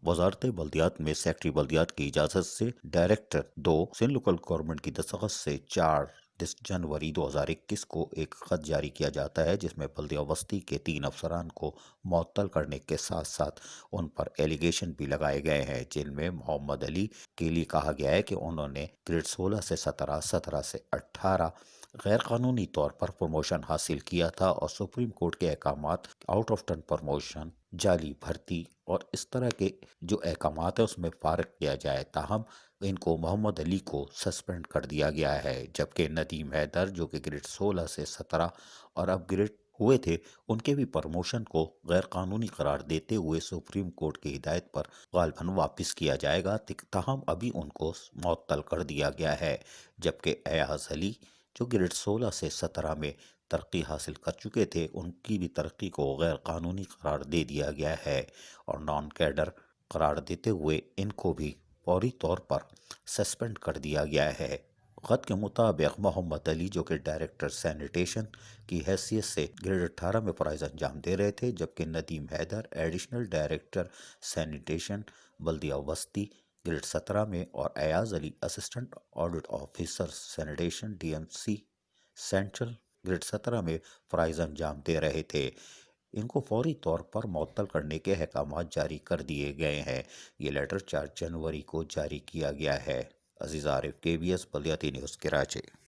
वजारत बल्दियात में सेक्रेटरी बल्दियात की इजाज़त से डायरेक्टर 2 सिंध लोकल गवर्नमेंट की दस्तखत से 4 जनवरी 2021 को एक खत जारी किया जाता है, जिसमें बल्दिया वस्ती के 3 अफसरान को मुअत्तल करने के साथ साथ उन पर एलिगेशन भी लगाए गए हैं, जिनमें मोहम्मद अली के लिए कहा गया है कि उन्होंने ग्रेड 16 से 17, 17 से 18 गैर कानूनी तौर पर प्रमोशन हासिल किया था और सुप्रीम कोर्ट के अहकामात आउट ऑफ टर्न प्रमोशन, जाली भर्ती और इस तरह के जो अहकामात है उसमें फारग किया जाए। ताहम इनको मोहम्मद अली को सस्पेंड कर दिया गया है, जबकि नदीम हैदर जो कि ग्रेड 16 से 17 और अपग्रेड हुए थे, उनके भी प्रमोशन को गैर कानूनी करार देते हुए सुप्रीम कोर्ट की हिदायत पर गालबन वापस किया जाएगा। ताहम अभी उनको मुअत्तल कर दिया गया है, जबकि एयाज अली जो ग्रेड 16 से 17 में तरक्की हासिल कर चुके थे, उनकी भी तरक्की को गैर कानूनी करार दे दिया गया है और नॉन कैडर करार देते हुए इनको भी फौरी तौर पर सस्पेंड कर दिया गया है। खत के मुताबिक मोहम्मद अली जो कि डायरेक्टर सैनिटेशन की हैसियत से ग्रेड 18 में फ़राइज़ अंजाम दे रहे थे, जबकि Nadeem Haider additional director sanitation बल्दिया वस्ती ग्रेड 17 में और Ayaz Ali assistant audit officer sanitation DMC central grade 17 में फ़राइज़ अंजाम दे रहे थे। इनको फौरी तौर पर मुअत्तल करने के अहकामात जारी कर दिए गए हैं। ये लेटर 4 जनवरी को जारी किया गया है। अजीज़ आरिफ, KBS बल्दियाती न्यूज़, कराची।